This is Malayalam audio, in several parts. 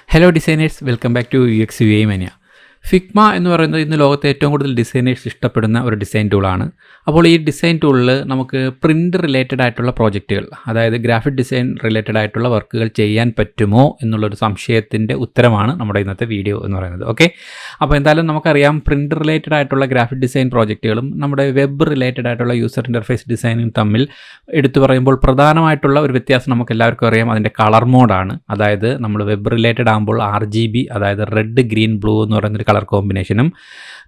Hello designers, welcome back to uxuimania. Figma എന്ന് പറയുന്നത് ഇന്ന് ലോകത്തെ ഏറ്റവും കൂടുതൽ ഡിസൈനേഴ്സ് ഇഷ്ടപ്പെടുന്ന ഒരു ഡിസൈൻ ടൂളാണ്. അപ്പോൾ ഈ ഡിസൈൻ ടൂളിൽ നമുക്ക് പ്രിൻ്റ് റിലേറ്റഡ് ആയിട്ടുള്ള പ്രോജക്റ്റുകൾ, അതായത് ഗ്രാഫിക് ഡിസൈൻ റിലേറ്റഡ് ആയിട്ടുള്ള വർക്കുകൾ ചെയ്യാൻ പറ്റുമോ എന്നുള്ളൊരു സംശയത്തിൻ്റെ ഉത്തരമാണ് നമ്മുടെ ഇന്നത്തെ വീഡിയോ എന്ന് പറയുന്നത്. ഓക്കെ, അപ്പോൾ എന്തായാലും നമുക്കറിയാം പ്രിൻ്റ് റിലേറ്റഡ് ആയിട്ടുള്ള ഗ്രാഫിക് ഡിസൈൻ പ്രോജക്റ്റുകളും നമ്മുടെ വെബ് റിലേറ്റഡ് ആയിട്ടുള്ള യൂസർ ഇൻ്റർഫേസ് ഡിസൈനും തമ്മിൽ എടുത്തു പറയുമ്പോൾ പ്രധാനമായിട്ടുള്ള ഒരു വ്യത്യാസം നമുക്ക് എല്ലാവർക്കും അറിയാം, അതിൻ്റെ കളർ മോഡാണ്. അതായത് നമ്മൾ വെബ് റിലേറ്റഡ് ആകുമ്പോൾ RGB, അതായത് റെഡ് ഗ്രീൻ ബ്ലൂ എന്ന് പറയുന്നൊരു കളർ കോമ്പിനേഷനും,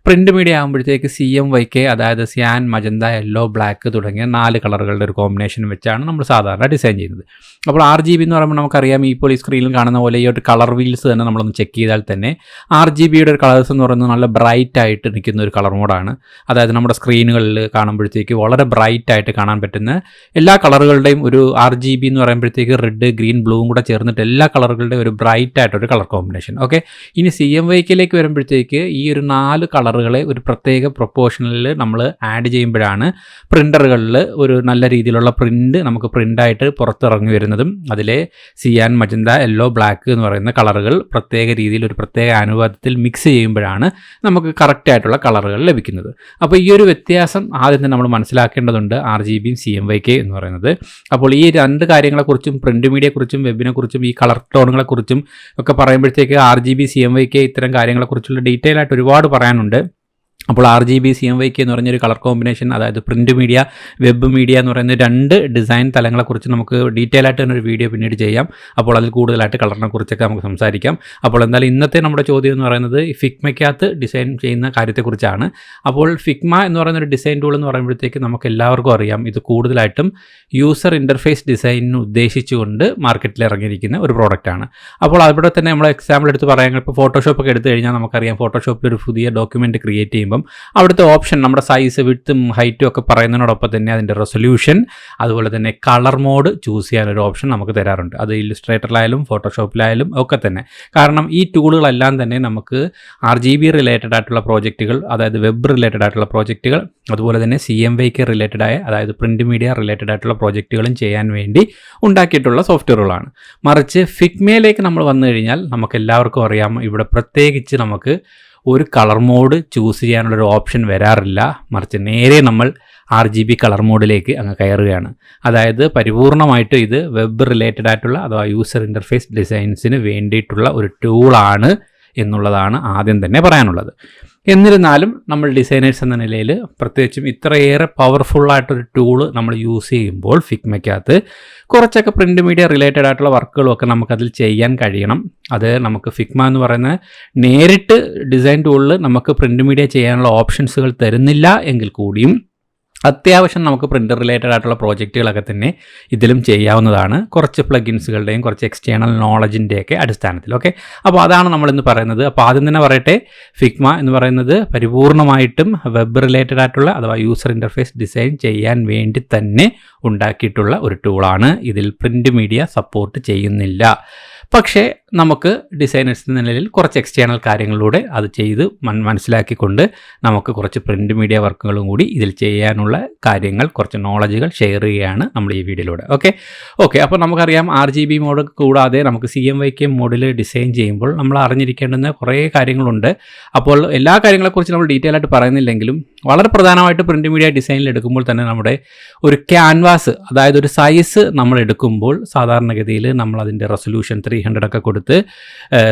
പ്രിൻ്റ് മീഡിയ ആകുമ്പോഴത്തേക്ക് CMYK, അതായത് സ്യാൻ, മജന്ത, യെല്ലോ, ബ്ലാക്ക് തുടങ്ങിയ 4 കളറുകളുടെ ഒരു കോമ്പിനേഷൻ വെച്ചാണ് നമ്മൾ സാധാരണ ഡിസൈൻ ചെയ്യുന്നത്. അപ്പോൾ RGB എന്ന് പറയുമ്പോൾ നമുക്കറിയാം, ഇപ്പോൾ ഈ സ്ക്രീനിൽ കാണുന്ന പോലെ ഈ ഒരു കളർ വീൽസ് തന്നെ നമ്മളൊന്ന് ചെക്ക് ചെയ്താൽ തന്നെ RGBയുടെ ഒരു കളേഴ്സ് എന്ന് പറയുന്നത് നല്ല ബ്രൈറ്റ് ആയിട്ട് നിൽക്കുന്ന ഒരു കളർ മോഡാണ്. അതായത് നമ്മുടെ സ്ക്രീനുകളിൽ കാണുമ്പോഴത്തേക്ക് വളരെ ബ്രൈറ്റ് ആയിട്ട് കാണാൻ പറ്റുന്ന എല്ലാ കളറുകളുടെയും ഒരു RGB എന്ന് പറയുമ്പോഴത്തേക്ക് റെഡ്, ഗ്രീൻ, ബ്ലൂവും കൂടെ ചേർന്നിട്ട് എല്ലാ കളറുകളുടെയും ഒരു ബ്രൈറ്റ് ആയിട്ടൊരു കളർ കോമ്പിനേഷൻ. ഓക്കെ, ഇനി CMYKയിലേക്ക് വരുമ്പോഴത്തേക്ക് ഈ ഒരു 4 കളറുകളെ ഒരു പ്രത്യേക പ്രൊപ്പോർഷനിൽ നമ്മൾ ആഡ് ചെയ്യുമ്പോഴാണ് പ്രിൻ്ററുകളിൽ ഒരു നല്ല രീതിയിലുള്ള പ്രിൻ്റ് നമുക്ക് പ്രിൻ്റായിട്ട് പുറത്തിറങ്ങി വരുന്നതും അതിലെ സിയാൻ, മജന്ത, യെല്ലോ, ബ്ലാക്ക് എന്ന് പറയുന്ന കളറുകൾ പ്രത്യേക രീതിയിൽ ഒരു പ്രത്യേക അനുപാതത്തിൽ മിക്സ് ചെയ്യുമ്പോഴാണ് നമുക്ക് കറക്റ്റായിട്ടുള്ള കളറുകൾ ലഭിക്കുന്നത്. അപ്പോൾ ഈ ഒരു വ്യത്യാസം ആദ്യം തന്നെ നമ്മൾ മനസ്സിലാക്കേണ്ടതുണ്ട്, RGBയും CMYK എന്ന് പറയുന്നത്. അപ്പോൾ ഈ 2 കാര്യങ്ങളെക്കുറിച്ചും, പ്രിൻ്റ് മീഡിയയെക്കുറിച്ചും വെബിനെക്കുറിച്ചും ഈ കളർ ടോണുകളെക്കുറിച്ചും ഒക്കെ പറയുമ്പോഴത്തേക്ക് RGB, CMYK ഇത്തരം കാര്യങ്ങളെക്കുറിച്ചുള്ള ഡീറ്റെയിൽ ആയിട്ട് ഒരുപാട് പറയാനുണ്ട്. അപ്പോൾ RGB, CMYK എന്ന് പറഞ്ഞൊരു കളർ കോമ്പിനേഷൻ, അതായത് പ്രിൻ്റ് മീഡിയ, വെബ് മീഡിയ എന്ന് പറയുന്ന 2 ഡിസൈൻ തലങ്ങളെക്കുറിച്ച് നമുക്ക് ഡീറ്റെയിൽ ആയിട്ട് തന്നെ ഒരു വീഡിയോ പിന്നീട് ചെയ്യാം. അപ്പോൾ അതിൽ കൂടുതലായിട്ട് കളറിനെ കുറിച്ചൊക്കെ നമുക്ക് സംസാരിക്കാം. അപ്പോൾ എന്തായാലും ഇന്നത്തെ നമ്മുടെ ചോദ്യം എന്ന് പറയുന്നത് ഈ ഫിഗ്മയ്ക്കകത്ത് ഡിസൈൻ ചെയ്യുന്ന കാര്യത്തെക്കുറിച്ചാണ്. അപ്പോൾ ഫിഗ്മ എന്ന് പറയുന്ന ഒരു ഡിസൈൻ ടൂൾ എന്ന് പറയുമ്പോഴത്തേക്ക് നമുക്ക് എല്ലാവർക്കും അറിയാം, ഇത് കൂടുതലായിട്ടും യൂസർ ഇൻ്റർഫേസ് ഡിസൈനിന് ഉദ്ദേശിച്ചുകൊണ്ട് മാർക്കറ്റിൽ ഇറങ്ങിയിരിക്കുന്ന ഒരു പ്രോഡക്റ്റാണ്. അപ്പോൾ അവിടെ തന്നെ നമ്മൾ എക്സാമ്പിൾ എടുത്ത് പറയാൻ, ഇപ്പോൾ ഫോട്ടോഷോപ്പൊക്കെ എടുത്തു കഴിഞ്ഞാൽ നമുക്കറിയാം, ഫോട്ടോഷോപ്പിൽ ഒരു പുതിയ ഡോക്യുമെൻറ്റ് ക്രിയേറ്റ് ചെയ്യുമ്പോൾ അവിടുത്തെ ഓപ്ഷൻ നമ്മുടെ സൈസ്, വിഡ്ത്തും ഹൈറ്റും ഒക്കെ പറയുന്നതിനോടൊപ്പം തന്നെ അതിൻ്റെ റെസൊല്യൂഷൻ, അതുപോലെ തന്നെ കളർ മോഡ് ചൂസ് ചെയ്യാനൊരു ഓപ്ഷൻ നമുക്ക് തരാറുണ്ട്. അത് ഇല്ലുസ്ട്രേറ്ററിലായാലും ഫോട്ടോഷോപ്പിലായാലും ഒക്കെ തന്നെ. കാരണം ഈ ടൂളുകളെല്ലാം തന്നെ നമുക്ക് RGB റിലേറ്റഡ് ആയിട്ടുള്ള പ്രോജക്റ്റുകൾ, അതായത് വെബ് റിലേറ്റഡ് ആയിട്ടുള്ള പ്രോജക്റ്റുകൾ, അതുപോലെ തന്നെ CMYK റിലേറ്റഡ് ആയ, അതായത് പ്രിൻ്റ് മീഡിയ റിലേറ്റഡ് ആയിട്ടുള്ള പ്രോജക്റ്റുകളും ചെയ്യാൻ വേണ്ടി ഉണ്ടാക്കിയിട്ടുള്ള സോഫ്റ്റ്വെയറുകളാണ്. മറിച്ച് ഫിഗ്മയിലേക്ക് നമ്മൾ വന്നു കഴിഞ്ഞാൽ നമുക്ക് എല്ലാവർക്കും അറിയാം, ഇവിടെ പ്രത്യേകിച്ച് നമുക്ക് ഒരു കളർ മോഡ് ചൂസ് ചെയ്യാനുള്ളൊരു ഓപ്ഷൻ വരാറില്ല. മറിച്ച് നേരെ നമ്മൾ RGB കളർ മോഡിലേക്ക് അങ്ങ് കയറുകയാണ്. അതായത് പരിപൂർണമായിട്ട് ഇത് വെബ് റിലേറ്റഡ് ആയിട്ടുള്ള, അഥവാ യൂസർ ഇൻ്റർഫേസ് ഡിസൈൻസിന് വേണ്ടിയിട്ടുള്ള ഒരു ടൂളാണ് എന്നുള്ളതാണ് ആദ്യം തന്നെ പറയാനുള്ളത്. എന്നിരുന്നാലും നമ്മൾ ഡിസൈനേഴ്സ് എന്ന നിലയിൽ പ്രത്യേകിച്ചും ഇത്രയേറെ പവർഫുള്ളായിട്ടൊരു ടൂള് നമ്മൾ യൂസ് ചെയ്യുമ്പോൾ ഫിഗ്മയ്ക്കകത്ത് കുറച്ചൊക്കെ പ്രിൻ്റ് മീഡിയ റിലേറ്റഡ് ആയിട്ടുള്ള വർക്കുകളൊക്കെ നമുക്കതിൽ ചെയ്യാൻ കഴിയണം. അത് നമുക്ക് ഫിഗ്മ എന്ന് പറയുന്ന നേരിട്ട് ഡിസൈൻ ടൂളിൽ നമുക്ക് പ്രിൻ്റ് മീഡിയ ചെയ്യാനുള്ള ഓപ്ഷൻസുകൾ തരുന്നില്ല എങ്കിൽ കൂടിയും അത്യാവശ്യം നമുക്ക് പ്രിൻ്റർ റിലേറ്റഡ് ആയിട്ടുള്ള പ്രോജക്റ്റുകളൊക്കെ തന്നെ ഇതിലും ചെയ്യാവുന്നതാണ്, കുറച്ച് പ്ലഗിൻസുകളുടെയും കുറച്ച് എക്സ്റ്റേണൽ നോളജിൻ്റെയൊക്കെ അടിസ്ഥാനത്തിൽ. ഓക്കെ, അപ്പോൾ അതാണ് നമ്മളിന്ന് പറയുന്നത്. അപ്പോൾ ആദ്യം തന്നെ പറയട്ടെ, ഫിഗ്മ എന്ന് പറയുന്നത് പരിപൂർണമായിട്ടും വെബ് റിലേറ്റഡ് ആയിട്ടുള്ള, അഥവാ യൂസർ ഇൻ്റർഫേസ് ഡിസൈൻ ചെയ്യാൻ വേണ്ടി തന്നെ ഉണ്ടാക്കിയിട്ടുള്ള ഒരു ടൂളാണ്. ഇതിൽ പ്രിൻ്റ് മീഡിയ സപ്പോർട്ട് ചെയ്യുന്നില്ല. പക്ഷേ നമുക്ക് ഡിസൈനേഴ്സ് എന്ന നിലയിൽ കുറച്ച് എക്സ്റ്റേണൽ കാര്യങ്ങളിലൂടെ അത് ചെയ്ത് മനസ്സിലാക്കിക്കൊണ്ട് നമുക്ക് കുറച്ച് പ്രിൻ്റ് മീഡിയ വർക്കുകളും കൂടി ഇതിൽ ചെയ്യാനുള്ള കാര്യങ്ങൾ, കുറച്ച് നോളജുകൾ ഷെയർ ചെയ്യുകയാണ് നമ്മൾ ഈ വീഡിയോയിലൂടെ. ഓക്കെ, അപ്പോൾ നമുക്കറിയാം RGB മോഡ് കൂടാതെ നമുക്ക് CMYK മോഡിൽ ഡിസൈൻ ചെയ്യുമ്പോൾ നമ്മൾ അറിഞ്ഞിരിക്കേണ്ടുന്ന കുറേ കാര്യങ്ങളുണ്ട്. അപ്പോൾ എല്ലാ കാര്യങ്ങളെക്കുറിച്ച് നമ്മൾ ഡീറ്റെയിൽ ആയിട്ട് പറയുന്നില്ലെങ്കിലും വളരെ പ്രധാനമായിട്ട് പ്രിൻ്റ് മീഡിയ ഡിസൈനിൽ എടുക്കുമ്പോൾ തന്നെ നമ്മുടെ ഒരു ക്യാൻവാസ്, അതായത് ഒരു സൈസ് നമ്മൾ എടുക്കുമ്പോൾ സാധാരണഗതിയിൽ നമ്മൾ അതിൻ്റെ റെസൊല്യൂഷൻ 300 ഒക്കെ കൊടുത്ത്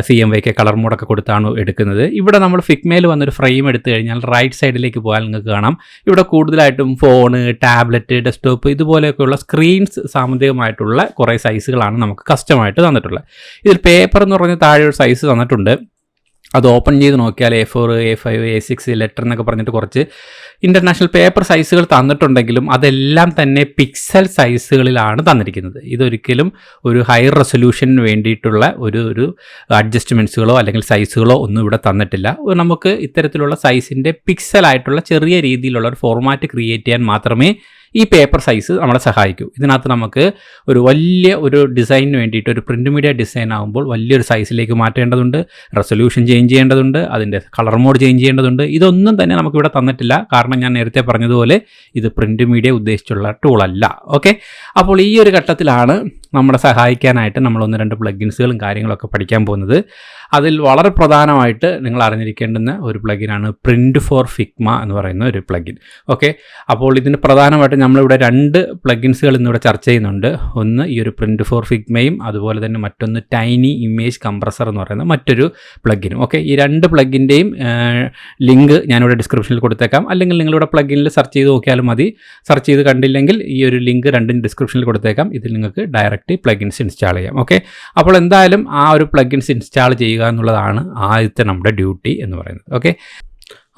CMYK കളർ മോഡൊക്കെ കൊടുത്താണ് എടുക്കുന്നത്. ഇവിടെ നമ്മൾ ഫിഗ്മയിൽ വന്നൊരു ഫ്രെയിം എടുത്തു കഴിഞ്ഞാൽ റൈറ്റ് സൈഡിലേക്ക് പോയാൽ നിങ്ങൾക്ക് കാണാം, ഇവിടെ കൂടുതലായിട്ടും ഫോണ്, ടാബ്ലറ്റ്, ഡെസ്ക്ടോപ്പ് ഇതുപോലെയൊക്കെയുള്ള സ്ക്രീൻസ് സംബന്ധികമായിട്ടുള്ള കുറേ സൈസുകളാണ് നമുക്ക് കസ്റ്റമായിട്ട് തന്നിട്ടുള്ളത്. ഇതിൽ പേപ്പർ എന്ന് പറഞ്ഞ താഴെ ഒരു സൈസ് തന്നിട്ടുണ്ട്. അത് ഓപ്പൺ ചെയ്ത് നോക്കിയാൽ A4, A5, A6 ലെറ്റർ എന്നൊക്കെ പറഞ്ഞിട്ട് കുറച്ച് ഇൻ്റർനാഷണൽ പേപ്പർ സൈസുകൾ തന്നിട്ടുണ്ടെങ്കിലും അതെല്ലാം തന്നെ പിക്സൽ സൈസുകളിലാണ് തന്നിരിക്കുന്നത്. ഇതൊരിക്കലും ഒരു ഹൈ റെസൊല്യൂഷന് വേണ്ടിയിട്ടുള്ള ഒരു അഡ്ജസ്റ്റ്മെൻറ്റ്സുകളോ അല്ലെങ്കിൽ സൈസുകളോ ഒന്നും ഇവിടെ തന്നിട്ടില്ല. നമുക്ക് ഇത്തരത്തിലുള്ള സൈസിൻ്റെ പിക്സലായിട്ടുള്ള ചെറിയ രീതിയിലുള്ള ഒരു ഫോർമാറ്റ് ക്രിയേറ്റ് ചെയ്യാൻ മാത്രമേ ഈ പേപ്പർ സൈസ് നമ്മളെ സഹായിക്കും. ഇതിനകത്ത് നമുക്ക് ഒരു വലിയ ഒരു ഡിസൈനിന് വേണ്ടിയിട്ട് ഒരു പ്രിൻ്റ് മീഡിയ ഡിസൈൻ ആകുമ്പോൾ വലിയൊരു സൈസിലേക്ക് മാറ്റേണ്ടതുണ്ട്, റെസൊല്യൂഷൻ ചേഞ്ച് ചെയ്യേണ്ടതുണ്ട്, അതിൻ്റെ കളർ മോഡ് ചേഞ്ച് ചെയ്യേണ്ടതുണ്ട്. ഇതൊന്നും തന്നെ നമുക്കിവിടെ തന്നിട്ടില്ല. കാരണം ഞാൻ നേരത്തെ പറഞ്ഞതുപോലെ ഇത് പ്രിൻ്റ് മീഡിയ ഉദ്ദേശിച്ചുള്ള ടൂളല്ല. ഓക്കെ, അപ്പോൾ ഈ ഒരു ഘട്ടത്തിലാണ് നമ്മളെ സഹായിക്കാനായിട്ട് നമ്മൾ 1-2 പ്ലഗിൻസുകളും കാര്യങ്ങളൊക്കെ പഠിക്കാൻ പോകുന്നത്. അതിൽ വളരെ പ്രധാനമായിട്ട് നിങ്ങൾ അറിഞ്ഞിരിക്കേണ്ടുന്ന ഒരു പ്ലഗിനാണ് പ്രിൻ്റ് ഫോർ ഫിഗ്മ എന്ന് പറയുന്ന ഒരു പ്ലഗിൻ. ഓക്കെ, അപ്പോൾ ഇതിന് പ്രധാനമായിട്ട് നമ്മളിവിടെ 2 പ്ലഗിൻസുകൾ ഇന്നിവിടെ ചർച്ച ചെയ്യുന്നുണ്ട്. ഒന്ന് ഈ ഒരു പ്രിൻ്റ് ഫോർ ഫിഗ്മയും അതുപോലെ തന്നെ മറ്റൊന്ന് ടൈനി ഇമേജ് കംപ്രസർ എന്ന് പറയുന്ന മറ്റൊരു പ്ലഗിനും. ഓക്കെ, ഈ 2 പ്ലഗിൻ്റെയും ലിങ്ക് ഞാനിവിടെ ഡിസ്ക്രിപ്ഷനിൽ കൊടുത്തേക്കാം. അല്ലെങ്കിൽ നിങ്ങളിവിടെ പ്ലഗിനിൽ സെർച്ച് ചെയ്ത് നോക്കിയാലും മതി. സെർച്ച് ചെയ്ത് കണ്ടില്ലെങ്കിൽ ഈ ഒരു ലിങ്ക് 2 ഡിസ്ക്രിപ്ഷനിൽ കൊടുത്തേക്കാം. ഇതിൽ നിങ്ങൾക്ക് ഡയറക്റ്റ് പ്ലഗിൻസ് ഇൻസ്റ്റാൾ ചെയ്യാം. ഓക്കെ, അപ്പോൾ എന്തായാലും ആ ഒരു പ്ലഗിൻസ് ഇൻസ്റ്റാൾ ചെയ്യുക എന്നുള്ളതാണ് ആദ്യത്തെ നമ്മുടെ ഡ്യൂട്ടി എന്ന് പറയുന്നത്. ഓക്കെ,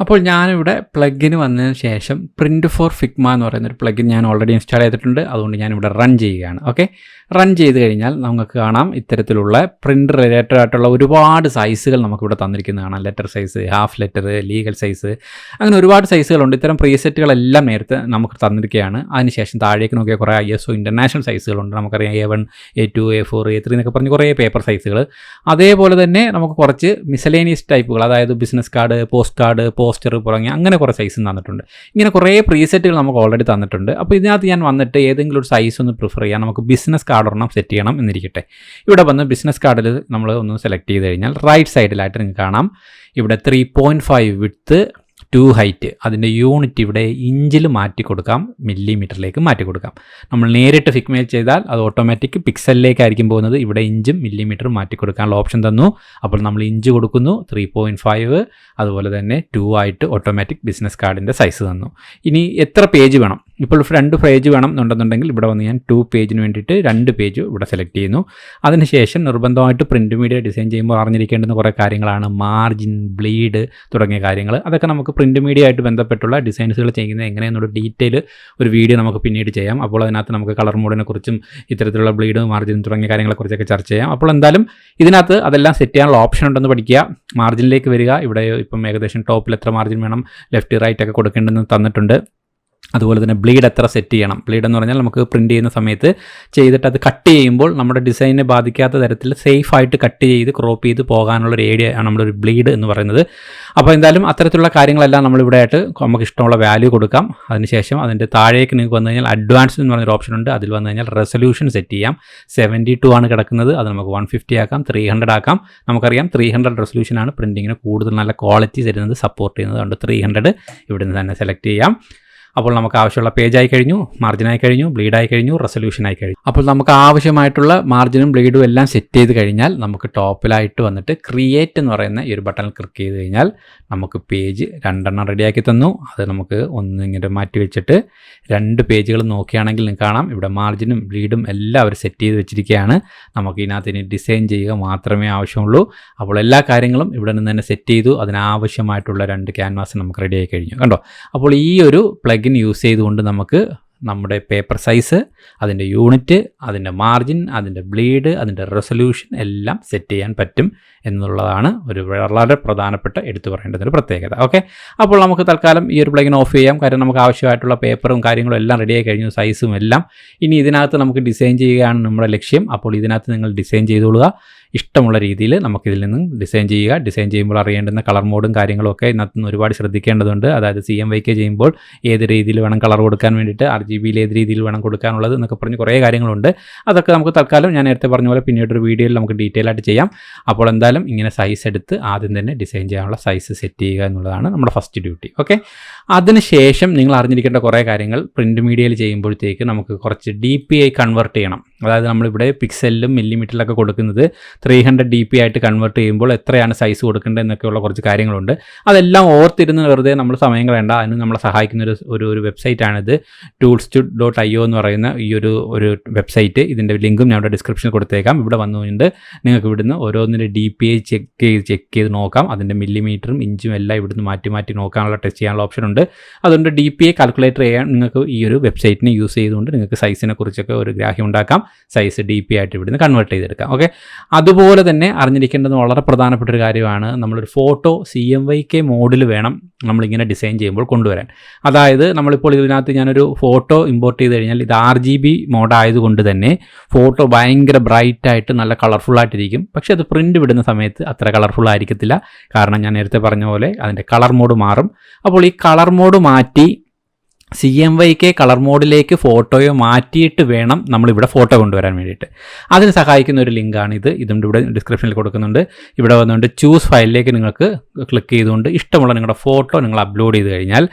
അപ്പോൾ ഞാനിവിടെ പ്ലഗിന് വന്നതിന് ശേഷം പ്രിൻ്റ് ഫോർ ഫിഗ്മ എന്ന് പറയുന്നൊരു പ്ലഗിൻ ഞാൻ ഓൾറെഡി ഇൻസ്റ്റാൾ ചെയ്തിട്ടുണ്ട്. അതുകൊണ്ട് ഞാനിവിടെ റൺ ചെയ്യുകയാണ്. ഓക്കെ, റൺ ചെയ്ത് കഴിഞ്ഞാൽ നമുക്ക് കാണാം ഇത്തരത്തിലുള്ള പ്രിൻ്റ് റിലേറ്റഡ് ആയിട്ടുള്ള ഒരുപാട് സൈസുകൾ നമുക്കിവിടെ തന്നിരിക്കുന്നത് കാണാം. Letter size, half letter, legal size, അങ്ങനെ ഒരുപാട് സൈസുകളുണ്ട്. ഇത്തരം പ്രീസെറ്റുകളെല്ലാം നേരത്തെ നമുക്ക് തന്നിരിക്കുകയാണ്. അതിനുശേഷം താഴേക്ക് നോക്കിയാൽ കുറേ ISO ഇൻ്റർനാഷണൽ സൈസുകളുണ്ട്. നമുക്കറിയാം A1, A2, A4, A3 എന്നൊക്കെ പറഞ്ഞ് കുറേ പേപ്പർ സൈസുകൾ. അതേപോലെ തന്നെ നമുക്ക് കുറച്ച് മിസലേനിയസ് ടൈപ്പുകൾ, അതായത് business card, post card, poster തുടങ്ങി അങ്ങനെ കുറേ സൈസും തന്നിട്ടുണ്ട്. ഇങ്ങനെ കുറേ പ്രീസെറ്റുകൾ നമുക്ക് ഓൾറെഡി തന്നിട്ടുണ്ട്. അപ്പോൾ ഇതിനകത്ത് ഞാൻ വന്നിട്ട് ഏതെങ്കിലും ഒരു സൈസ് ഒന്ന് പ്രിഫർ ചെയ്യാം. നമുക്ക് ബിസിനസ് കാർഡ് ഒരെണ്ണം സെറ്റ് ചെയ്യണം എന്നിരിക്കട്ടെ. ഇവിടെ വന്ന് ബിസിനസ് കാർഡിൽ നമ്മൾ ഒന്ന് സെലക്ട് ചെയ്ത് കഴിഞ്ഞാൽ റൈറ്റ് സൈഡിലായിട്ട് നിങ്ങൾക്ക് കാണാം ഇവിടെ 3.5 വിഡ്ത്ത്, 2 ഹൈറ്റ്. അതിൻ്റെ യൂണിറ്റ് ഇവിടെ ഇഞ്ചിൽ മാറ്റി കൊടുക്കാം, മില്ലിമീറ്ററിലേക്ക് മാറ്റി കൊടുക്കാം. നമ്മൾ നേരിട്ട് ഫിഗ്മയിൽ ചെയ്താൽ അത് ഓട്ടോമാറ്റിക് പിക്സലിലേക്കായിരിക്കും പോകുന്നത്. ഇവിടെ ഇഞ്ചും മില്ലിമീറ്ററും മാറ്റി കൊടുക്കാനുള്ള ഓപ്ഷൻ തന്നു. അപ്പോൾ നമ്മൾ ഇഞ്ച് കൊടുക്കുന്നു, 3.5, അതുപോലെ തന്നെ 2 ആയിട്ട് ഓട്ടോമാറ്റിക് ബിസിനസ് കാർഡിൻ്റെ സൈസ് തന്നു. ഇനി എത്ര പേജ് വേണം? ഇപ്പോൾ 2 പേജ് വേണം എന്നുണ്ടെന്നുണ്ടെങ്കിൽ ഇവിടെ വന്ന് ഞാൻ 2 പേജിന് വേണ്ടിയിട്ട് 2 പേജ് ഇവിടെ സെലക്ട് ചെയ്യുന്നു. അതിനുശേഷം നിർബന്ധമായിട്ട് പ്രിൻ്റ് മീഡിയ ഡിസൈൻ ചെയ്യുമ്പോൾ അറിഞ്ഞിരിക്കേണ്ടുന്ന കുറേ കാര്യങ്ങളാണ് മാർജിൻ, ബ്ലീഡ് തുടങ്ങിയ കാര്യങ്ങൾ. അതൊക്കെ നമുക്ക് പ്രിൻ്റ് മീഡിയ ആയിട്ട് ബന്ധപ്പെട്ടുള്ള ഡിസൈൻസുകൾ ചെയ്യുന്നത് എങ്ങനെയെന്നുള്ള ഡീറ്റെയിൽ ഒരു വീഡിയോ നമുക്ക് പിന്നീട് ചെയ്യാം. അപ്പോൾ അതിനകത്ത് നമുക്ക് കളർ മോഡിനെ കുറിച്ചും ഇത്തരത്തിലുള്ള ബ്ലീഡ്, മാർജിൻ തുടങ്ങിയ കാര്യങ്ങളെക്കുറിച്ചൊക്കെ ചർച്ച ചെയ്യാം. അപ്പോൾ എന്തായാലും ഇതിനകത്ത് അതെല്ലാം സെറ്റ് ചെയ്യാനുള്ള ഓപ്ഷൻ ഉണ്ടെന്ന് പഠിക്കുക. മാർജിനിലേക്ക് വരിക. ഇവിടെ ഇപ്പം ഏകദേശം ടോപ്പിൽ എത്ര മാർജിൻ വേണം, ലെഫ്റ്റ് റൈറ്റ് ഒക്കെ കൊടുക്കേണ്ടെന്ന് തന്നിട്ടുണ്ട്. അതുപോലെ തന്നെ ബ്ലീഡ് എത്ര സെറ്റ് ചെയ്യണം. ബ്ലീഡ് എന്ന് പറഞ്ഞാൽ നമുക്ക് പ്രിൻറ്റ് ചെയ്യുന്ന സമയത്ത് ചെയ്തിട്ട് അത് കട്ട് ചെയ്യുമ്പോൾ നമ്മുടെ ഡിസൈനെ ബാധിക്കാത്ത തരത്തിൽ സേഫായിട്ട് കട്ട് ചെയ്ത് ക്രോപ്പ് ചെയ്ത് പോകാനുള്ളൊരു ഏരിയ ആണ് നമ്മളൊരു ബ്ലീഡ് എന്ന് പറയുന്നത്. അപ്പോൾ എന്തായാലും അത്തരത്തിലുള്ള കാര്യങ്ങളെല്ലാം നമ്മളിവിടെ ആയിട്ട് നമുക്ക് ഇഷ്ടമുള്ള വാല്യൂ കൊടുക്കാം. അതിനുശേഷം അതിൻ്റെ താഴേക്ക് നിങ്ങൾക്ക് വന്നു കഴിഞ്ഞാൽ അഡ്വാൻസ് എന്ന് പറഞ്ഞൊരു ഓപ്ഷൻ ഉണ്ട്. അതിൽ വന്നു കഴിഞ്ഞാൽ റെസൊല്യൂഷൻ സെറ്റ് ചെയ്യാം. 72 ആണ് കിടക്കുന്നത്. അത് നമുക്ക് 150 ആക്കാം, 300 ആക്കാം. നമുക്കറിയാം 300 റെസൊല്യൂഷനാണ് പ്രിൻറ്റിങ്ങിന് കൂടുതൽ നല്ല ക്വാളിറ്റി തരുന്നത്, സപ്പോർട്ട് ചെയ്യുന്നത്. അതുകൊണ്ട് 300 ഇവിടെ നിന്ന് തന്നെ സെലക്ട് ചെയ്യാം. അപ്പോൾ നമുക്ക് ആവശ്യമുള്ള പേജായി കഴിഞ്ഞു, മാർജിനായി കഴിഞ്ഞു, ബ്ലീഡായി കഴിഞ്ഞു, റെസൊല്യൂഷനായി കഴിഞ്ഞു. അപ്പോൾ നമുക്ക് ആവശ്യമായിട്ടുള്ള മാർജിനും ബ്ലീഡും എല്ലാം സെറ്റ് ചെയ്ത് കഴിഞ്ഞാൽ നമുക്ക് ടോപ്പിലായിട്ട് വന്നിട്ട് ക്രിയേറ്റ് എന്ന് പറയുന്ന ഈ ഒരു ബട്ടണിൽ ക്ലിക്ക് ചെയ്ത് കഴിഞ്ഞാൽ നമുക്ക് പേജ് 2 റെഡിയാക്കി തന്നു. അത് നമുക്ക് ഒന്ന് ഇങ്ങനെ മാറ്റി വെച്ചിട്ട് 2 പേജുകൾ നോക്കുകയാണെങ്കിൽ നിങ്ങൾക്ക് കാണാം ഇവിടെ മാർജിനും ബ്ലീഡും എല്ലാം അവർ സെറ്റ് ചെയ്ത് വെച്ചിരിക്കുകയാണ്. നമുക്ക് ഇതിനകത്ത് ഇനി ഡിസൈൻ ചെയ്യുക മാത്രമേ ആവശ്യമുള്ളൂ. അപ്പോൾ എല്ലാ കാര്യങ്ങളും ഇവിടെ നിന്ന് തന്നെ സെറ്റ് ചെയ്തു. അതിനാവശ്യമായിട്ടുള്ള 2 ക്യാൻവാസ് നമുക്ക് റെഡിയായി കഴിഞ്ഞു. കണ്ടോ? അപ്പോൾ ഈ ഒരു പ്ലഗിൻ യൂസ് ചെയ്തുകൊണ്ട് നമുക്ക് നമ്മുടെ പേപ്പർ സൈസ്, അതിൻ്റെ യൂണിറ്റ്, അതിൻ്റെ മാർജിൻ, അതിൻ്റെ ബ്ലീഡ്, അതിൻ്റെ റെസൊല്യൂഷൻ എല്ലാം സെറ്റ് ചെയ്യാൻ പറ്റും എന്നുള്ളതാണ് ഒരു വളരെ പ്രധാനപ്പെട്ട എടുത്തു പറയേണ്ടതൊരു പ്രത്യേകത. ഓക്കെ, അപ്പോൾ നമുക്ക് തൽക്കാലം ഈ ഒരു പ്ലഗിൻ ഓഫ് ചെയ്യാം. കാര്യം നമുക്ക് ആവശ്യമായിട്ടുള്ള പേപ്പറും കാര്യങ്ങളും എല്ലാം റെഡിയായി കഴിഞ്ഞു, സൈസും എല്ലാം. ഇനി ഇതിനകത്ത് നമുക്ക് ഡിസൈൻ ചെയ്യുകയാണ് നമ്മുടെ ലക്ഷ്യം. അപ്പോൾ ഇതിനകത്ത് നിങ്ങൾ ഡിസൈൻ ചെയ്തോളുക. ഇഷ്ടമുള്ള രീതിയിൽ നമുക്കിതിൽ നിന്ന് ഡിസൈൻ ചെയ്യുക. ഡിസൈൻ ചെയ്യുമ്പോൾ അറിയേണ്ടുന്ന കളർ മോഡും കാര്യങ്ങളും ഒക്കെ ഇതിനകത്ത് നിന്ന് ഒരുപാട് ശ്രദ്ധിക്കേണ്ടതുണ്ട്. അതായത് cmyk ചെയ്യുമ്പോൾ ഏത് രീതിയിൽ വേണം കളർ കൊടുക്കാൻ വേണ്ടിയിട്ട്, RGBയിൽ ഏത് രീതിയിൽ വേണം കൊടുക്കാനുള്ളത് എന്നൊക്കെ പറഞ്ഞ് കുറേ കാര്യങ്ങളുണ്ട്. അതൊക്കെ നമുക്ക് തൽക്കാലം ഞാൻ നേരത്തെ പറഞ്ഞ പോലെ പിന്നീടൊരു വീഡിയോയിൽ നമുക്ക് ഡീറ്റെയിൽ ആയിട്ട് ചെയ്യാം. അപ്പോൾ എന്തായാലും ഇങ്ങനെ സൈസ് എടുത്ത് ആദ്യം തന്നെ ഡിസൈൻ ചെയ്യാനുള്ള സൈസ് സെറ്റ് ചെയ്യുക എന്നുള്ളതാണ് നമ്മുടെ ഫസ്റ്റ് ഡ്യൂട്ടി. ഓക്കെ, അതിനുശേഷം നിങ്ങൾ അറിഞ്ഞിരിക്കേണ്ട കുറേ കാര്യങ്ങൾ പ്രിൻറ്റ് മീഡിയയിൽ ചെയ്യുമ്പോഴത്തേക്ക് നമുക്ക് കുറച്ച് DPI കൺവേർട്ട് ചെയ്യണം. അതായത് നമ്മളിവിടെ പിക്സലിലും മില്ലിമീറ്ററിലൊക്കെ കൊടുക്കുന്നത് 300 dp ആയിട്ട് കൺവേർട്ട് ചെയ്യുമ്പോൾ എത്രയാണ് സൈസ് കൊടുക്കേണ്ടത് എന്നൊക്കെയുള്ള കുറച്ച് കാര്യങ്ങളുണ്ട്. അതെല്ലാം ഓർത്തിരുന്ന് വെറുതെ നമ്മൾ സമയം കളയണ്ട. അതിന് നമ്മളെ സഹായിക്കുന്ന ഒരു വെബ്സൈറ്റാണിത്. tools2.io എന്ന് പറയുന്ന ഈ ഒരു വെബ്സൈറ്റ്. ഇതിൻ്റെ ലിങ്കും ഞാൻ ഇവിടെ ഡിസ്ക്രിപ്ഷനിൽ കൊടുത്തേക്കാം. ഇവിടെ വന്നുകൊണ്ട് നിങ്ങൾക്ക് ഇവിടുന്ന് ഓരോന്നിൻ്റെ DPI ചെക്ക് ചെയ്ത് നോക്കാം. അതിൻ്റെ മില്ലിമീറ്ററും ഇഞ്ചും എല്ലാം ഇവിടുന്ന് മാറ്റി നോക്കാനുള്ള ടെസ്റ്റ് ചെയ്യാനുള്ള ഓപ്ഷൻ ഉണ്ട്. അതുകൊണ്ട് DPI കാൽക്കുലേറ്റർ ചെയ്യാൻ നിങ്ങൾക്ക് ഈ ഒരു വെബ്സൈറ്റിനെ യൂസ് ചെയ്തുകൊണ്ട് നിങ്ങൾക്ക് സൈസിനെ കുറിച്ചൊക്കെ ഒരു ഗ്രാഹ്യം ഉണ്ടാക്കാം. സൈസ് DP ആയിട്ട് ഇവിടുന്ന് കൺവേർട്ട് ചെയ്തെടുക്കാം. ഓക്കെ, അതുപോലെ തന്നെ അറിഞ്ഞിരിക്കേണ്ടത് വളരെ പ്രധാനപ്പെട്ട ഒരു കാര്യമാണ്, നമ്മളൊരു ഫോട്ടോ CMYK മോഡിൽ വേണം നമ്മളിങ്ങനെ ഡിസൈൻ ചെയ്യുമ്പോൾ കൊണ്ടുവരാൻ. അതായത് നമ്മളിപ്പോൾ ഇതിനകത്ത് ഞാനൊരു ഫോട്ടോ ഇമ്പോർട്ട് ചെയ്ത് കഴിഞ്ഞാൽ ഇത് RGB മോഡായതുകൊണ്ട് തന്നെ ഫോട്ടോ ഭയങ്കര ബ്രൈറ്റായിട്ട് നല്ല കളർഫുള്ളായിട്ടിരിക്കും. പക്ഷേ അത് പ്രിൻ്റ് വിടുന്ന സമയത്ത് അത്ര കളർഫുൾ ആയിരിക്കത്തില്ല. കാരണം ഞാൻ നേരത്തെ പറഞ്ഞ പോലെ അതിൻ്റെ കളർ മോഡ് മാറും. അപ്പോൾ ഈ കളർ മോഡ് മാറ്റി CMYK കളർ മോഡിലേക്ക് ഫോട്ടോയോ മാറ്റിയിട്ട് വേണം നമ്മളിവിടെ ഫോട്ടോ കൊണ്ടുവരാൻ വേണ്ടിയിട്ട്. അതിന് സഹായിക്കുന്ന ഒരു ലിങ്കാണ് ഇത്. ഇതും ഇവിടെ ഡിസ്ക്രിപ്ഷനിൽ കൊടുക്കുന്നുണ്ട്. ഇവിടെ വന്നുകൊണ്ട് ചൂസ് ഫയലിലേക്ക് നിങ്ങൾക്ക് ക്ലിക്ക് ചെയ്തുകൊണ്ട് ഇഷ്ടമുള്ള നിങ്ങളുടെ ഫോട്ടോ നിങ്ങൾ അപ്ലോഡ് ചെയ്ത് കഴിഞ്ഞാൽ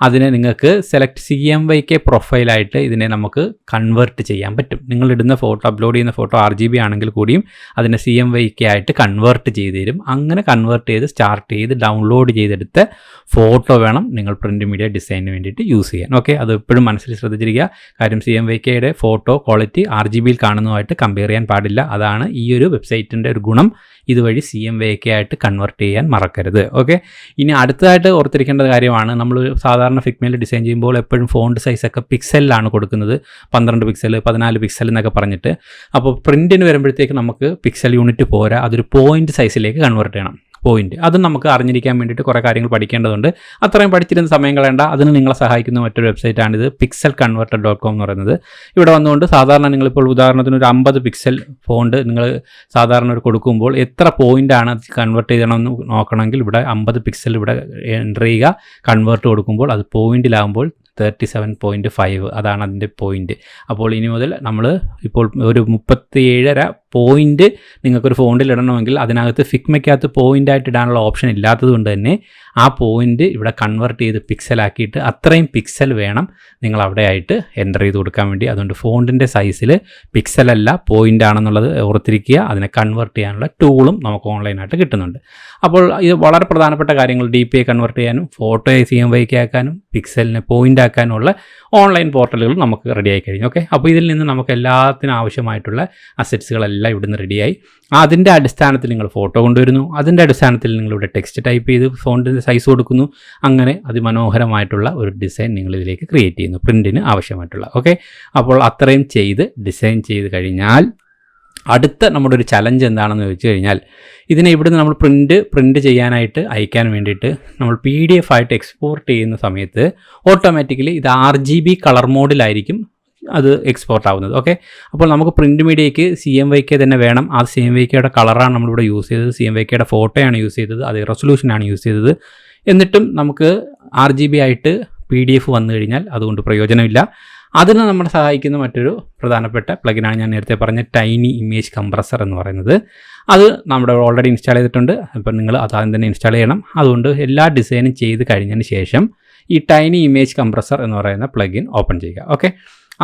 അതിനെ നിങ്ങൾക്ക് സെലക്ട് CMYK പ്രൊഫൈലായിട്ട് ഇതിനെ നമുക്ക് കൺവേർട്ട് ചെയ്യാൻ പറ്റും. നിങ്ങളിടുന്ന ഫോട്ടോ, അപ്ലോഡ് ചെയ്യുന്ന ഫോട്ടോ RGB ആണെങ്കിൽ കൂടിയും അതിനെ CMYK ആയിട്ട് കൺവേർട്ട് ചെയ്ത് തരും. അങ്ങനെ കൺവേർട്ട് ചെയ്ത് സ്റ്റാർട്ട് ചെയ്ത് ഡൗൺലോഡ് ചെയ്തെടുത്ത ഫോട്ടോ വേണം നിങ്ങൾ പ്രിൻ്റ് മീഡിയ ഡിസൈനിന് വേണ്ടിയിട്ട് യൂസ് ചെയ്യാൻ. ഓക്കെ, അത് എപ്പോഴും മനസ്സിൽ ശ്രദ്ധിച്ചിരിക്കുക. കാര്യം CMYKയുടെ ഫോട്ടോ ക്വാളിറ്റി RGBയിൽ കാണുന്നതുമായിട്ട് കമ്പയർ ചെയ്യാൻ പാടില്ല. അതാണ് ഈ ഒരു വെബ്സൈറ്റിൻ്റെ ഒരു ഗുണം. ഇതുവഴി CMYK ആയിട്ട് കൺവേർട്ട് ചെയ്യാൻ മറക്കരുത്. ഓക്കെ, ഇനി അടുത്തതായിട്ട് ഓർത്തിരിക്കേണ്ട കാര്യമാണ്, നമ്മൾ സാധാരണ ഫിഗ്മയിൽ ഡിസൈൻ ചെയ്യുമ്പോൾ എപ്പോഴും ഫോണ്ട് സൈസൊക്കെ പിക്സലിലാണ് കൊടുക്കുന്നത്. 12 പിക്സൽ 14 പിക്സൽ എന്നൊക്കെ പറഞ്ഞിട്ട്. അപ്പോൾ പ്രിൻറ്റിന് വരുമ്പോഴത്തേക്ക് നമുക്ക് പിക്സൽ യൂണിറ്റ് പോരാ, അതൊരു പോയിൻ്റ് സൈസിലേക്ക് കൺവേർട്ട് ചെയ്യണം. പോയിന്റ് അത് നമുക്ക് അറിഞ്ഞിരിക്കാൻ വേണ്ടിയിട്ട് കുറേ കാര്യങ്ങൾ പഠിക്കേണ്ടതുണ്ട്. അത്രയും പഠിച്ചിരുന്ന സമയം കളയേണ്ട. അതിന് നിങ്ങളെ സഹായിക്കുന്ന മറ്റൊരു വെബ്സൈറ്റാണിത്, pixelconverter.com എന്ന് പറയുന്നത്. ഇവിടെ വന്നുകൊണ്ട് സാധാരണ നിങ്ങളിപ്പോൾ ഉദാഹരണത്തിന് ഒരു 50 പിക്സൽ ഫോണ്ട് നിങ്ങൾ സാധാരണ ഒരു കൊടുക്കുമ്പോൾ എത്ര പോയിൻ്റാണ് കൺവേർട്ട് ചെയ്യണമെന്ന് നോക്കണമെങ്കിൽ ഇവിടെ 50 പിക്സൽ ഇവിടെ എൻ്റർ ചെയ്യുക. കൺവേർട്ട് കൊടുക്കുമ്പോൾ അത് പോയിന്റിലാകുമ്പോൾ 37.5 അതാണ് അതിൻ്റെ പോയിൻ്റ്. അപ്പോൾ ഇനി മുതൽ നമ്മൾ ഇപ്പോൾ ഒരു 37.5 പോയിൻ്റ് നിങ്ങൾക്കൊരു ഫോണ്ടിൽ ഇടണമെങ്കിൽ അതിനകത്ത് ഫിഗ്മയ്ക്കകത്ത് പോയിൻ്റായിട്ട് ഇടാനുള്ള ഓപ്ഷൻ ഇല്ലാത്തത് കൊണ്ട് തന്നെ ആ പോയിൻ്റ് ഇവിടെ കൺവേർട്ട് ചെയ്ത് പിക്സലാക്കിയിട്ട് അത്രയും പിക്സൽ വേണം നിങ്ങൾ അവിടെ ആയിട്ട് എൻ്റർ ചെയ്ത് കൊടുക്കാൻ വേണ്ടി. അതുകൊണ്ട് ഫോണ്ടിൻ്റെ സൈസിൽ പിക്സലല്ല പോയിൻ്റ് ആണെന്നുള്ളത് ഓർത്തിരിക്കുക. അതിനെ കൺവേർട്ട് ചെയ്യാനുള്ള ടൂളും നമുക്ക് ഓൺലൈനായിട്ട് കിട്ടുന്നുണ്ട്. അപ്പോൾ ഇത് വളരെ പ്രധാനപ്പെട്ട കാര്യങ്ങൾ, DPI കൺവേർട്ട് ചെയ്യാനും ഫോട്ടോയെ CMYK ആക്കാനും പിക്സലിനെ പോയിൻ്റ് ആക്കാനുള്ള ഓൺലൈൻ പോർട്ടലുകൾ നമുക്ക് റെഡിയായി കഴിഞ്ഞു. ഓക്കെ, അപ്പോൾ ഇതിൽ നിന്ന് നമുക്ക് എല്ലാത്തിനും ആവശ്യമായിട്ടുള്ള അസറ്റ്സുകളെല്ലാം ഇവിടുന്ന് റെഡിയായി. അതിൻ്റെ അടിസ്ഥാനത്തിൽ നിങ്ങൾ ഫോട്ടോ കൊണ്ടുവരുന്നു. അതിൻ്റെ അടിസ്ഥാനത്തിൽ നിങ്ങളിവിടെ ടെക്സ്റ്റ് ടൈപ്പ് ചെയ്ത് ഫോണ്ടിൻ്റെ സൈസ് കൊടുക്കുന്നു. അങ്ങനെ അതിമനോഹരമായിട്ടുള്ള ഒരു ഡിസൈൻ നിങ്ങളിതിലേക്ക് ക്രിയേറ്റ് ചെയ്യുന്നു, പ്രിൻറ്റിന് ആവശ്യമായിട്ടുള്ള. ഓക്കെ, അപ്പോൾ അത്രയും ചെയ്ത് ഡിസൈൻ ചെയ്ത് കഴിഞ്ഞാൽ അടുത്ത നമ്മുടെ ഒരു ചലഞ്ച് എന്താണെന്ന് ചോദിച്ചു കഴിഞ്ഞാൽ, ഇതിനെ ഇവിടുന്ന് നമ്മൾ പ്രിൻ്റ് ചെയ്യാനായിട്ട് അയക്കാൻ വേണ്ടിയിട്ട് നമ്മൾ PDF ആയിട്ട് എക്സ്പോർട്ട് ചെയ്യുന്ന സമയത്ത് ഓട്ടോമാറ്റിക്കലി ഇത് RGB കളർ മോഡിലായിരിക്കും അത് എക്സ്പോർട്ട് ആവുന്നത്. ഓക്കെ, അപ്പോൾ നമുക്ക് പ്രിൻ്റ് മീഡിയയ്ക്ക് CMYK തന്നെ വേണം. ആ CMYKയുടെ കളറാണ് നമ്മളിവിടെ യൂസ് ചെയ്തത്, CMYKയുടെ ഫോട്ടോയാണ് യൂസ് ചെയ്തത്, അതേ റെസൊല്യൂഷനാണ് യൂസ് ചെയ്തത്. എന്നിട്ടും നമുക്ക് RGB ആയിട്ട് PDF വന്നു കഴിഞ്ഞാൽ അതുകൊണ്ട് പ്രയോജനമില്ല. അതിന് നമ്മളെ സഹായിക്കുന്ന മറ്റൊരു പ്രധാനപ്പെട്ട പ്ലഗിനാണ് ഞാൻ നേരത്തെ പറഞ്ഞ ടൈനി ഇമേജ് കംപ്രസർ എന്ന് പറയുന്നത്. അത് നമ്മുടെ ഓൾറെഡി ഇൻസ്റ്റാൾ ചെയ്തിട്ടുണ്ട്. അപ്പോൾ നിങ്ങൾ അതാദ്യം തന്നെ ഇൻസ്റ്റാൾ ചെയ്യണം. അതുകൊണ്ട് എല്ലാ ഡിസൈനും ചെയ്ത് കഴിഞ്ഞതിന് ശേഷം ഈ ടൈനി ഇമേജ് കംപ്രസർ എന്ന് പറയുന്ന പ്ലഗിൻ ഓപ്പൺ ചെയ്യുക. ഓക്കെ,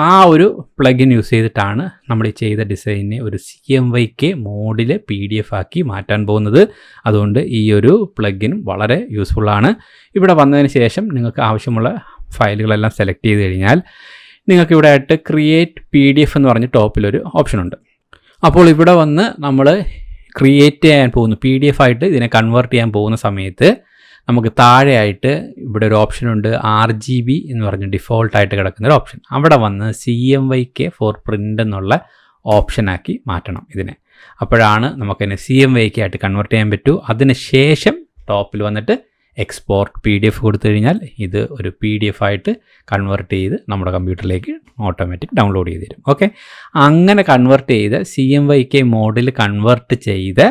ആ ഒരു പ്ലഗിൻ യൂസ് ചെയ്തിട്ടാണ് നമ്മൾ ഈ ചെയ്ത ഡിസൈനെ ഒരു CMYK മോഡിൽ PDF ആക്കി മാറ്റാൻ പോകുന്നത്. അതുകൊണ്ട് ഈ ഒരു പ്ലഗിനും വളരെ യൂസ്ഫുള്ളാണ്. ഇവിടെ വന്നതിന് ശേഷം നിങ്ങൾക്ക് ആവശ്യമുള്ള ഫയലുകളെല്ലാം സെലക്ട് ചെയ്ത് കഴിഞ്ഞാൽ നിങ്ങൾക്ക് ഇവിടെ ആയിട്ട് ക്രിയേറ്റ് PDF എന്ന് പറഞ്ഞ് ടോപ്പിലൊരു ഓപ്ഷനുണ്ട്. അപ്പോൾ ഇവിടെ വന്ന് നമ്മൾ ക്രിയേറ്റ് ചെയ്യാൻ പോകുന്നു, PDF ആയിട്ട് ഇതിനെ കൺവേർട്ട് ചെയ്യാൻ പോകുന്ന സമയത്ത് നമുക്ക് താഴെയായിട്ട് ഇവിടെ ഒരു ഓപ്ഷനുണ്ട്, RGB എന്ന് പറഞ്ഞ് ഡിഫോൾട്ടായിട്ട് കിടക്കുന്നൊരു ഓപ്ഷൻ. അവിടെ വന്ന് CMYK ഫോർ പ്രിൻ്റ് എന്നുള്ള ഓപ്ഷനാക്കി മാറ്റണം ഇതിനെ. അപ്പോഴാണ് നമുക്കതിനെ CMYK ആയിട്ട് കൺവേർട്ട് ചെയ്യാൻ പറ്റൂ. അതിന് ശേഷം ടോപ്പിൽ വന്നിട്ട് എക്സ്പോർട്ട് PDF കൊടുത്തു കഴിഞ്ഞാൽ ഇത് ഒരു PDF ആയിട്ട് കൺവേർട്ട് ചെയ്ത് നമ്മുടെ കമ്പ്യൂട്ടറിലേക്ക് ഓട്ടോമാറ്റിക് ഡൗൺലോഡ് ചെയ്ത് തരും. ഓക്കെ, അങ്ങനെ കൺവേർട്ട് ചെയ്ത് CMYK മോഡിൽ കൺവേർട്ട് ചെയ്ത്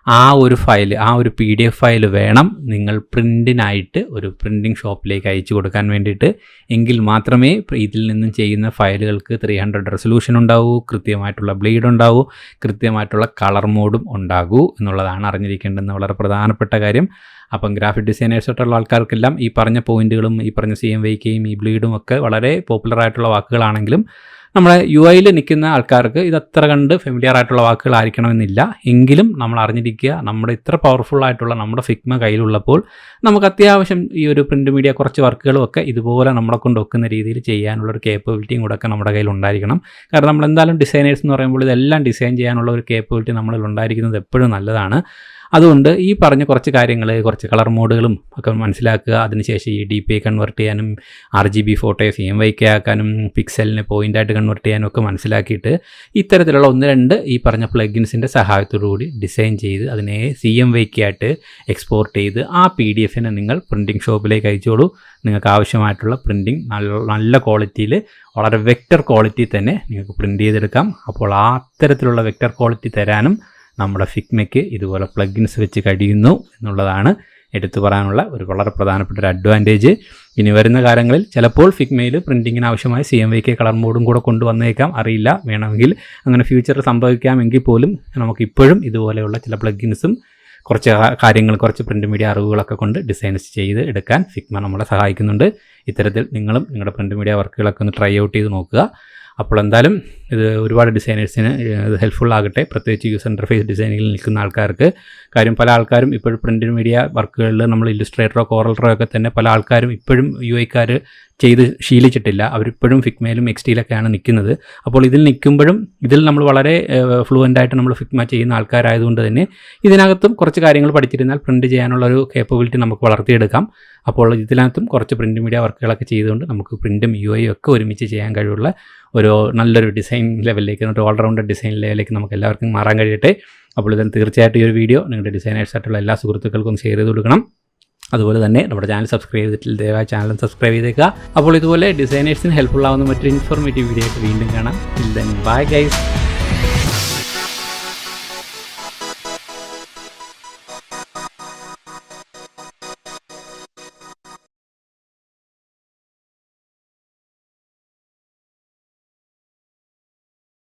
ആ ഒരു ഫയൽ, ആ ഒരു PDF ഫയൽ വേണം നിങ്ങൾ പ്രിൻറ്റിനായിട്ട് ഒരു പ്രിൻറ്റിംഗ് ഷോപ്പിലേക്ക് അയച്ചു കൊടുക്കാൻ വേണ്ടിയിട്ട്. എങ്കിൽ മാത്രമേ ഇതിൽ നിന്നും ചെയ്യുന്ന ഫയലുകൾക്ക് 300 റെസൊല്യൂഷൻ ഉണ്ടാവൂ, കൃത്യമായിട്ടുള്ള ബ്ലീഡ് ഉണ്ടാവൂ, കൃത്യമായിട്ടുള്ള കളർ മോഡും ഉണ്ടാകൂ എന്നുള്ളതാണ് അറിഞ്ഞിരിക്കേണ്ടുന്ന വളരെ പ്രധാനപ്പെട്ട കാര്യം. അപ്പം ഗ്രാഫിക് ഡിസൈനേഴ്സായിട്ടുള്ള ആൾക്കാർക്കെല്ലാം ഈ പറഞ്ഞ പോയിന്റുകളും ഈ പറഞ്ഞ CMYKയും ഈ ബ്ലീഡും ഒക്കെ വളരെ പോപ്പുലറായിട്ടുള്ള വാക്കുകളാണെങ്കിലും നമ്മുടെ UIയിൽ നിൽക്കുന്ന ആൾക്കാർക്ക് ഇത് അത്ര കണ്ട് ഫെമിലിയർ ആയിട്ടുള്ള വാക്കുകളായിരിക്കണമെന്നില്ല. എങ്കിലും നമ്മൾ അറിഞ്ഞിരിക്കുക, നമ്മുടെ ഇത്ര പവർഫുള്ളായിട്ടുള്ള നമ്മുടെ ഫിഗ്മ കയ്യിലുള്ളപ്പോൾ നമുക്ക് അത്യാവശ്യം ഈ ഒരു പ്രിൻ്റ് മീഡിയ കുറച്ച് വർക്കുകളും ഒക്കെ ഇതുപോലെ നമ്മളെ കൊണ്ട് ഒക്കുന്ന രീതിയിൽ ചെയ്യാനുള്ളൊരു കേപ്പബിലിറ്റിയും കൂടെ ഒക്കെ നമ്മുടെ കയ്യിൽ ഉണ്ടായിരിക്കണം. കാരണം നമ്മൾ എന്തായാലും ഡിസൈനേഴ്സ് എന്ന് പറയുമ്പോൾ ഇതെല്ലാം ഡിസൈൻ ചെയ്യാനുള്ള ഒരു കേപ്പബിലിറ്റി നമ്മളിൽ ഉണ്ടായിരിക്കുന്നത് എപ്പോഴും നല്ലതാണ്. അതുകൊണ്ട് ഈ പറഞ്ഞ കുറച്ച് കാര്യങ്ങൾ, കുറച്ച് കളർ മോഡുകളും ഒക്കെ മനസ്സിലാക്കുക. അതിനുശേഷം ഈ DPI കൺവേർട്ട് ചെയ്യാനും RGB ഫോട്ടോയെ CMYK ആക്കാനും പിക്സലിനെ പോയിൻ്റായിട്ട് കൺവേർട്ട് ചെയ്യാനും ഒക്കെ മനസ്സിലാക്കിയിട്ട് ഇത്തരത്തിലുള്ള 1-2 ഈ പറഞ്ഞ പ്ലഗിൻസിൻ്റെ സഹായത്തോടു കൂടി ഡിസൈൻ ചെയ്ത് അതിനെ CMYK ആയിട്ട് എക്സ്പോർട്ട് ചെയ്ത് ആ PDF-നെ നിങ്ങൾ പ്രിൻറ്റിംഗ് ഷോപ്പിലേക്ക് അയച്ചോളൂ. നിങ്ങൾക്ക് ആവശ്യമായിട്ടുള്ള പ്രിൻറ്റിംഗ് നല്ല ക്വാളിറ്റിയിൽ, വളരെ വെക്റ്റർ ക്വാളിറ്റി തന്നെ നിങ്ങൾക്ക് പ്രിൻറ്റ് ചെയ്തെടുക്കാം. അപ്പോൾ ആ അത്തരത്തിലുള്ള വെക്റ്റർ ക്വാളിറ്റി തരാനും നമ്മുടെ ഫിഗ്മയ്ക്ക് ഇതുപോലെ പ്ലഗിൻസ് വെച്ച് കഴിയുന്നു എന്നുള്ളതാണ് എടുത്തു പറയാനുള്ള ഒരു വളരെ പ്രധാനപ്പെട്ട ഒരു അഡ്വാൻറ്റേജ്. ഇനി വരുന്ന കാലങ്ങളിൽ ചിലപ്പോൾ ഫിഗ്മയിൽ പ്രിൻറ്റിങ്ങിന് ആവശ്യമായ CMYK കളർ മോഡും കൂടെ കൊണ്ടുവന്നേക്കാം, അറിയില്ല. വേണമെങ്കിൽ അങ്ങനെ ഫ്യൂച്ചറിൽ സംഭവിക്കാമെങ്കിൽ പോലും നമുക്കിപ്പോഴും ഇതുപോലെയുള്ള ചില പ്ലഗിൻസും കുറച്ച് കാര്യങ്ങൾ, കുറച്ച് പ്രിൻ്റ് മീഡിയ അറിവുകളൊക്കെ കൊണ്ട് ഡിസൈൻസ് ചെയ്ത് എടുക്കാൻ ഫിഗ്മ നമ്മളെ സഹായിക്കുന്നുണ്ട്. ഇത്തരത്തിൽ നിങ്ങളും നിങ്ങളുടെ പ്രിൻ്റ് മീഡിയ വർക്കുകളൊക്കെ ഒന്ന് ട്രൈ ഔട്ട് ചെയ്ത് നോക്കുക. അപ്പോൾ എന്തായാലും ഇത് ഒരുപാട് ഡിസൈനേഴ്സിന് ഇത് ഹെൽപ്ഫുൾ ആകട്ടെ, പ്രത്യേകിച്ച് യൂസർ ഇൻ്റർഫേസ് ഡിസൈനിങ്ങിൽ നിൽക്കുന്ന ആൾക്കാർക്ക്. കാര്യം പല ആൾക്കാരും ഇപ്പോഴും പ്രിൻ്റ് മീഡിയ വർക്കുകളിൽ നമ്മൾ ഇല്ലുസ്ട്രേറ്ററോ കോറൽറോ ഒക്കെ തന്നെ പല ആൾക്കാരും ഇപ്പോഴും UIക്കാർ ചെയ്ത് ശീലിച്ചിട്ടില്ല. അവരിപ്പോഴും ഫിഗ്മയിലും XDയിലൊക്കെയാണ് നിൽക്കുന്നത്. അപ്പോൾ ഇതിൽ നിൽക്കുമ്പോഴും ഇതിൽ നമ്മൾ വളരെ ഫ്ലുവൻ്റായിട്ട് നമ്മൾ ഫിഗ്മ ചെയ്യുന്ന ആൾക്കാരായതുകൊണ്ട് തന്നെ ഇതിനകത്തും കുറച്ച് കാര്യങ്ങൾ പഠിച്ചിരുന്നാൽ പ്രിൻറ്റ് ചെയ്യാനുള്ളൊരു കേപ്പബിലിറ്റി നമുക്ക് വളർത്തിയെടുക്കാം. അപ്പോൾ ഇതിനകത്തും കുറച്ച് പ്രിൻ്റ് മീഡിയ വർക്കുകളൊക്കെ ചെയ്തുകൊണ്ട് നമുക്ക് പ്രിൻറ്റും UIയും ഒക്കെ ഒരുമിച്ച് ചെയ്യാൻ കഴിവുള്ള ഒരു നല്ലൊരു ഡിസൈൻ ലെവലിലേക്ക്, ഒരു ഓൾറൗണ്ടഡ് ഡിസൈൻ ലെവലിലേക്ക് നമുക്ക് എല്ലാവർക്കും മാറാൻ കഴിയട്ടെ. അപ്പോൾ ഇതിന് തീർച്ചയായിട്ടും ഈ ഒരു വീഡിയോ നിങ്ങളുടെ ഡിസൈനേഴ്സായിട്ടുള്ള എല്ലാ സുഹൃത്തുക്കൾക്കും ഷെയർ ചെയ്ത് കൊടുക്കണം. അതുപോലെ തന്നെ നമ്മുടെ ചാനൽ സബ്സ്ക്രൈബ് ചെയ്തിട്ടില്ല, ദയവായി ചാനൽ സബ്സ്ക്രൈബ് ചെയ്തേക്കുക. അപ്പോൾ ഇതുപോലെ ഡിസൈനേഴ്സിന് ഹെൽപ്ഫുൾ ആവുന്ന മറ്റൊരു ഇൻഫോർമേറ്റീവ് വീഡിയോ ആയിട്ട് വീണ്ടും കാണാം. Then bye guys.